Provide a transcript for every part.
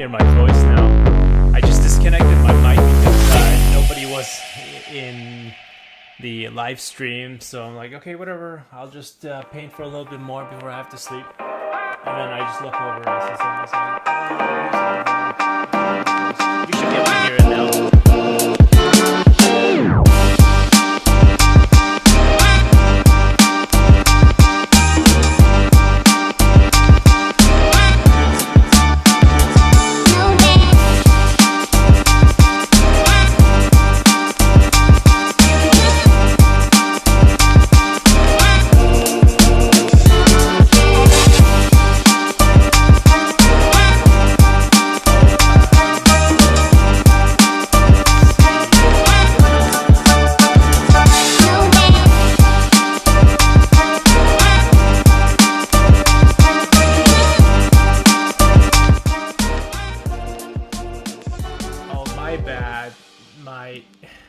hear my voice now. I just disconnected my mic because nobody was in the live stream, so I'm like, okay, whatever. I'll just paint for a little bit more before I have to sleep. And then I just look over and I see someone. You should be able to hear it now.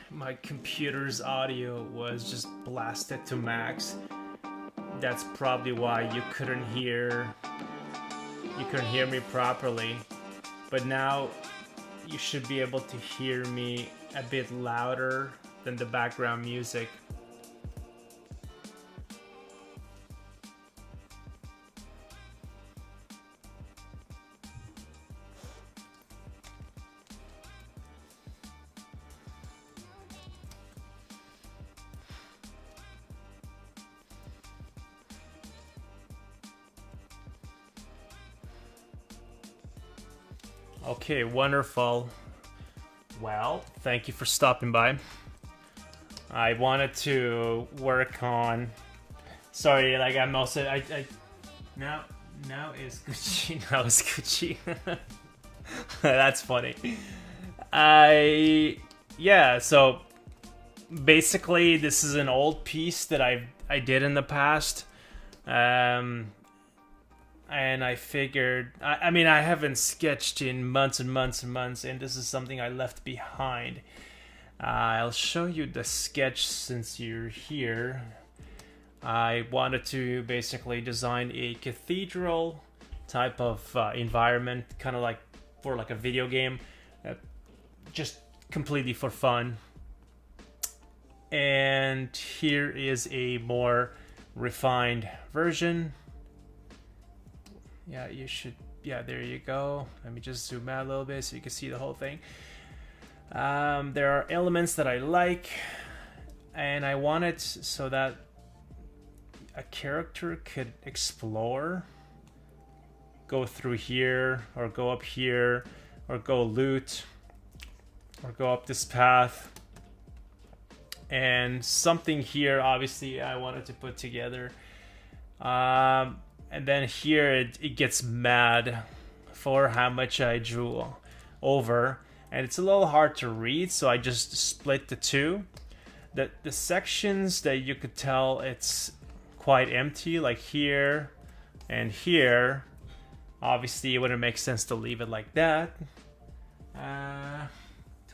My computer's audio was just blasted to max. That's probably why you couldn't hear me properly. But now you should be able to hear me a bit louder than the background music. Okay, wonderful. Well, thank you for stopping by. I wanted to work on. Sorry, like I'm also. Now is Gucci. Now is Gucci. That's funny. Yeah. So basically, this is an old piece that I did in the past. And I figured, I mean, I haven't sketched in months and months and months, and this is something I left behind. I'll show you the sketch since you're here. I wanted to basically design a cathedral type of environment, kind of like for like a video game, just completely for fun. And here is a more refined version. Yeah, you should. Yeah, there you go. Let me just zoom out a little bit so you can see the whole thing. There are elements that I like, and I want it so that a character could explore, go through here, or go up here, or go loot, or go up this path. And something here, obviously, I wanted to put together. And then here it gets mad for how much I drew over. And it's a little hard to read, so I just split the two. The sections that you could tell it's quite empty, like here and here. Obviously, it wouldn't make sense to leave it like that.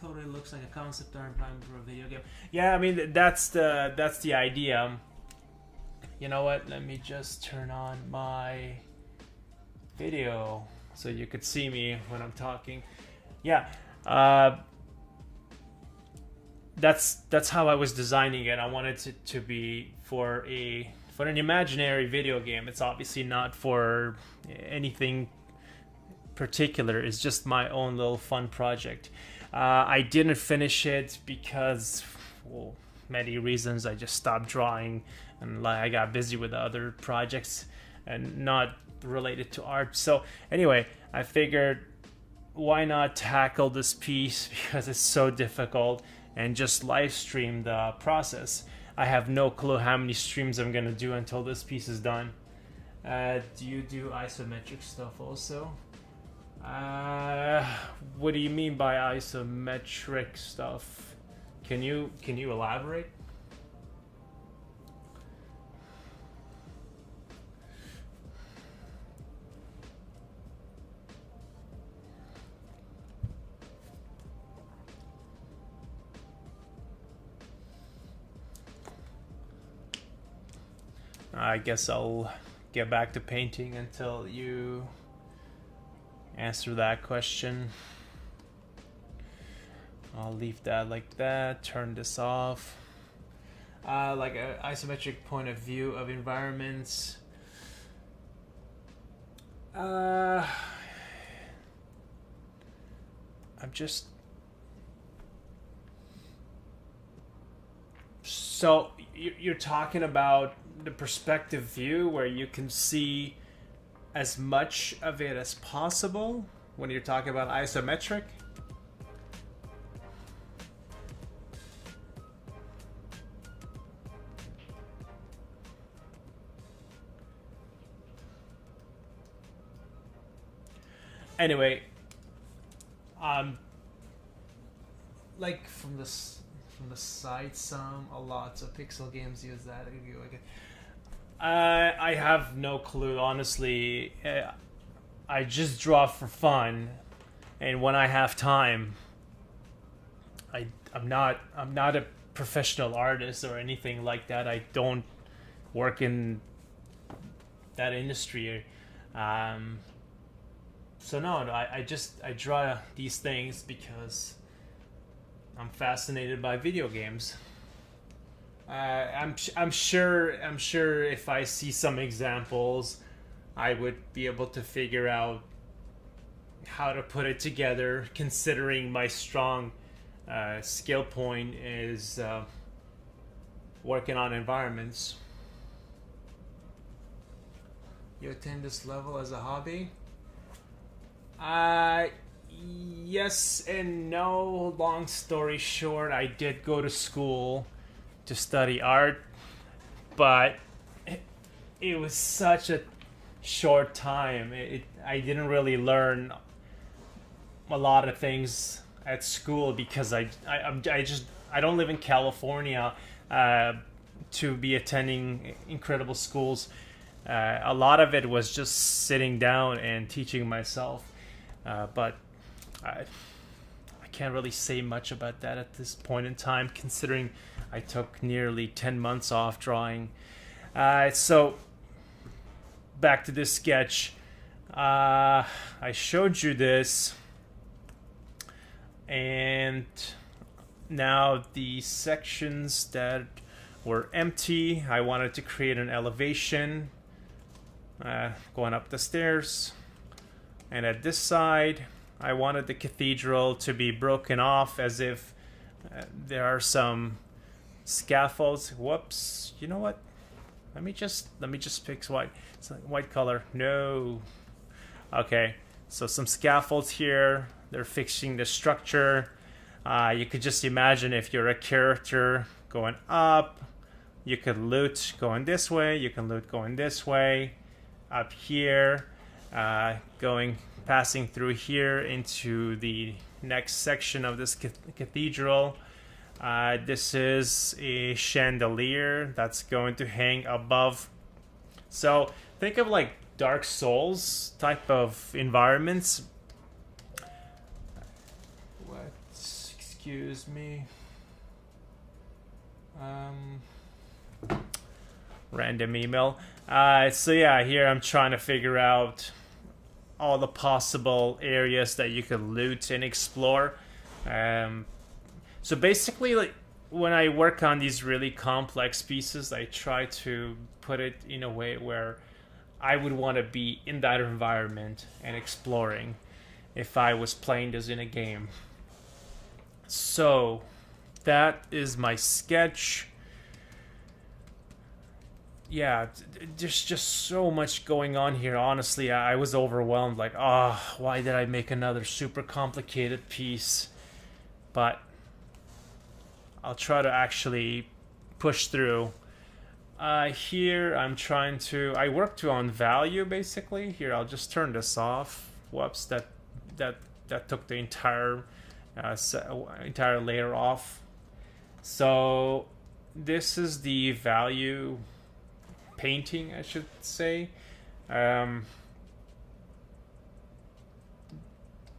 Totally looks like a concept art plan for a video game. Yeah, I mean, that's the idea. You know what? Let me just turn on my video so you could see me when I'm talking. Yeah, that's how I was designing it. I wanted it to be for an imaginary video game. It's obviously not for anything particular. It's just my own little fun project. I didn't finish it because, well, many reasons. I just stopped drawing and I got busy with other projects and not related to art. So anyway, I figured why not tackle this piece because it's so difficult and just live stream the process. I have no clue how many streams I'm gonna do until this piece is done. Do you do isometric stuff also? What do you mean by isometric stuff? Can you elaborate? I guess I'll get back to painting until you answer that question. I'll leave that like that, turn this off. Like an isometric point of view of environments. I'm just... So you're talking about the perspective view where you can see as much of it as possible when you're talking about isometric? Anyway, like from the side, a lot of pixel games use that. I have no clue, honestly. I just draw for fun, and when I have time, I'm not a professional artist or anything like that. I don't work in that industry. So no, I draw these things because I'm fascinated by video games. I'm sure if I see some examples, I would be able to figure out how to put it together. Considering my strong skill point is working on environments. You attend this level as a hobby? Yes and no. Long story short, I did go to school to study art, but it was such a short time. I didn't really learn a lot of things at school because I don't live in California to be attending incredible schools. A lot of it was just sitting down and teaching myself. But I can't really say much about that at this point in time, considering I took nearly 10 months off drawing. So, back to this sketch. I showed you this, and now the sections that were empty, I wanted to create an elevation going up the stairs. And at this side, I wanted the cathedral to be broken off as if there are some scaffolds. Whoops! You know what? Let me just fix white. It's like white color. No. Okay. So some scaffolds here. They're fixing the structure. You could just imagine if you're a character going up. You could loot going this way. You can loot going this way. Up here. Passing through here into the next section of this cathedral. This is a chandelier that's going to hang above. So think of like Dark Souls type of environments. Excuse me. Random email. So yeah, here I'm trying to figure out all the possible areas that you could loot and explore. So basically, like when I work on these really complex pieces, I try to put it in a way where I would want to be in that environment and exploring if I was playing this in a game. So that is my sketch. Yeah, there's just so much going on here. Honestly, I was overwhelmed. Like, why did I make another super complicated piece? But I'll try to actually push through. Here, I'm trying to... I worked on value, basically. Here, I'll just turn this off. Whoops, that took the entire layer off. So this is the value painting, I should say.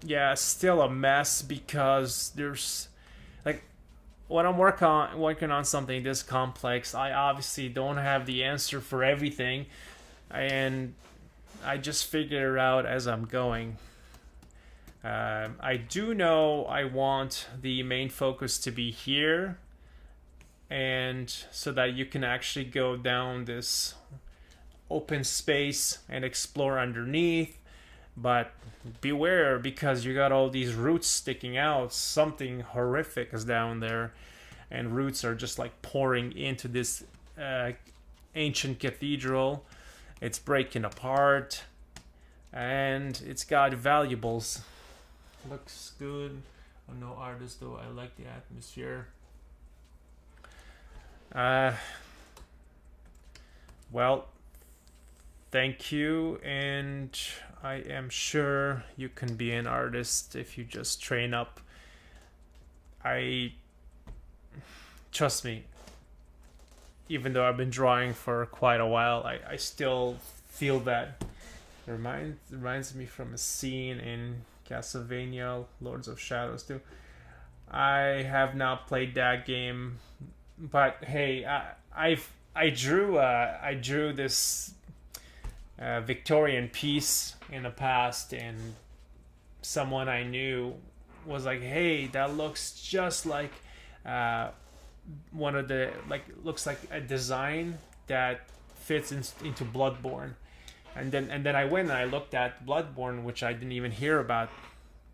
Yeah, still a mess because there's like when I'm working on something this complex, I obviously don't have the answer for everything, and I just figure it out as I'm going. I do know I want the main focus to be here, and so that you can actually go down this open space and explore underneath. But beware, because you got all these roots sticking out. Something horrific is down there, and roots are just like pouring into this ancient cathedral. It's breaking apart, and it's got valuables. Looks good. I'm no artist though. I like the atmosphere. Well, thank you, and I am sure you can be an artist if you just train up. Trust me, even though I've been drawing for quite a while, I still feel that. It reminds me from a scene in Castlevania Lords of Shadows too. I have not played that game, but hey, I drew this Victorian piece in the past, and someone I knew was like, "Hey, that looks just like one of the looks like a design that fits into Bloodborne." And then I went and I looked at Bloodborne, which I didn't even hear about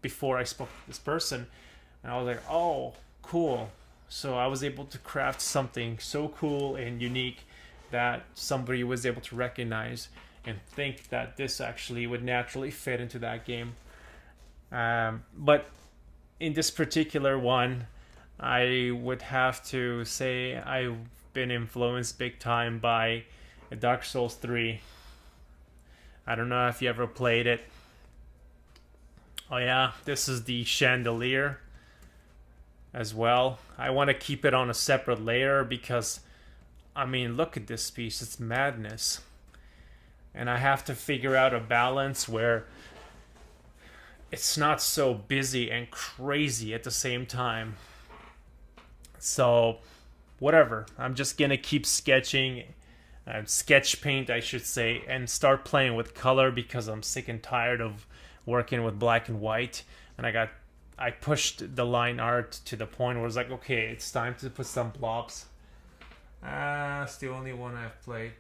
before I spoke to this person, and I was like, "Oh, cool." So I was able to craft something so cool and unique that somebody was able to recognize and think that this actually would naturally fit into that game. But in this particular one, I would have to say I've been influenced big time by Dark Souls 3. I don't know if you ever played it. Oh yeah, this is the chandelier as well. I want to keep it on a separate layer because, I mean, look at this piece. It's madness. And I have to figure out a balance where it's not so busy and crazy at the same time. So, whatever. I'm just going to keep sketching, sketch paint, I should say, and start playing with color because I'm sick and tired of working with black and white. And I pushed the line art to the point where it's like, okay, it's time to put some blobs. It's the only one I've played.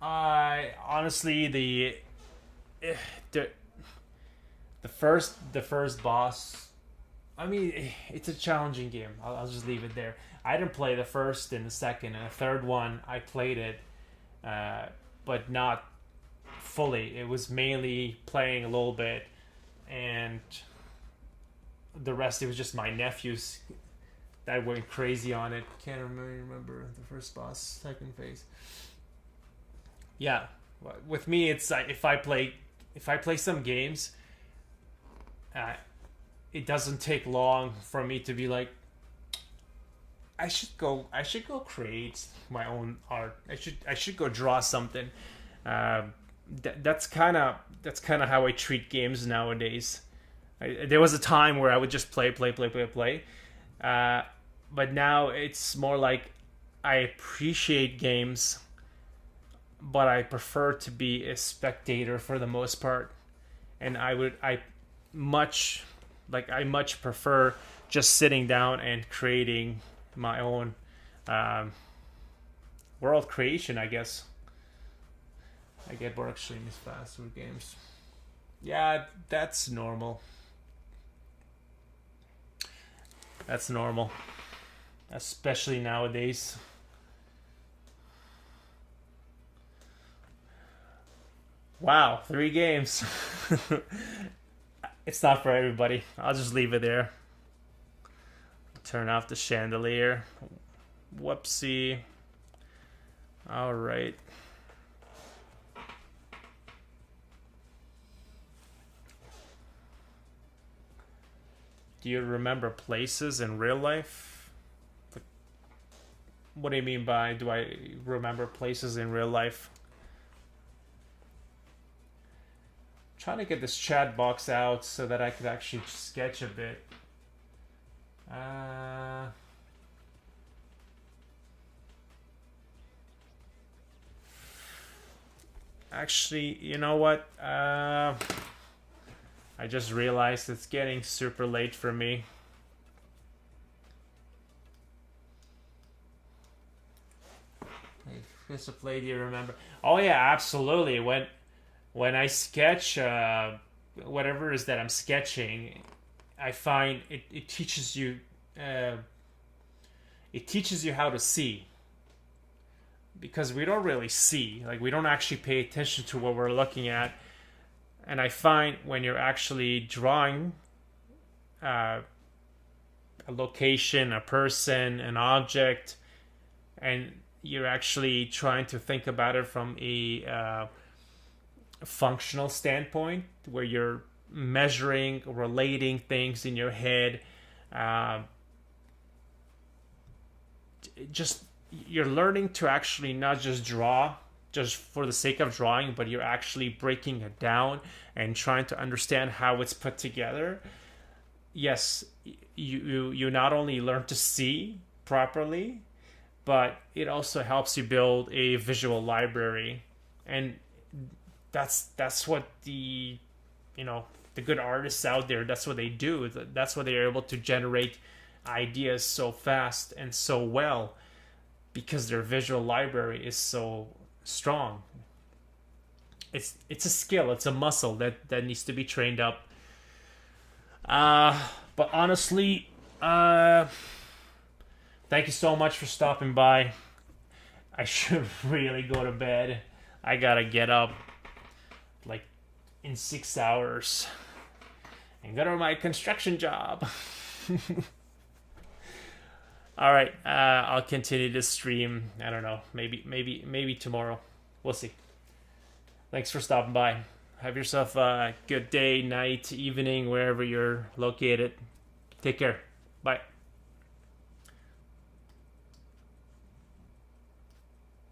Honestly, the first boss, I mean, it's a challenging game. I'll just leave it there. I didn't play the first and the second and the third one. I played it, but not fully. It was mainly playing a little bit, and the rest, it was just my nephews that went crazy on it. Can't remember the first boss, second phase. Yeah, with me, it's like if I play some games, it doesn't take long for me to be like, I should go create my own art. I should go draw something. That's kind of how I treat games nowadays. There was a time where I would just play. But now it's more like I appreciate games, but I prefer to be a spectator for the most part. And I much prefer just sitting down and creating my own world creation, I guess. I get more extremely fast with games. Yeah, that's normal. That's normal. Especially nowadays. Wow, 3 games. It's not for everybody. I'll just leave it there. Turn off the chandelier. Whoopsie. Alright. Do you remember places in real life? What do you mean by do I remember places in real life? I'm trying to get this chat box out so that I could actually sketch a bit. Actually, you know what? I just realized it's getting super late for me. Piece of play do you remember? Oh yeah, absolutely. When I sketch whatever it is that I'm sketching, I find it teaches you how to see, because we don't really see, like we don't actually pay attention to what we're looking at. And I find when you're actually drawing a location, a person, an object, and you're actually trying to think about it from a functional standpoint, where you're measuring, relating things in your head, just you're learning to actually not just draw just for the sake of drawing, but you're actually breaking it down and trying to understand how it's put together. Yes, you not only learn to see properly, but it also helps you build a visual library. And that's what the good artists out there, that's what they do. That's why they're able to generate ideas so fast and so well, because their visual library is so strong. It's a skill, it's a muscle that needs to be trained up. But honestly, thank you so much for stopping by. I should really go to bed. I gotta get up like in 6 hours and go to my construction job. All right, I'll continue this stream. I don't know, maybe tomorrow. We'll see. Thanks for stopping by. Have yourself a good day, night, evening, wherever you're located. Take care. Bye.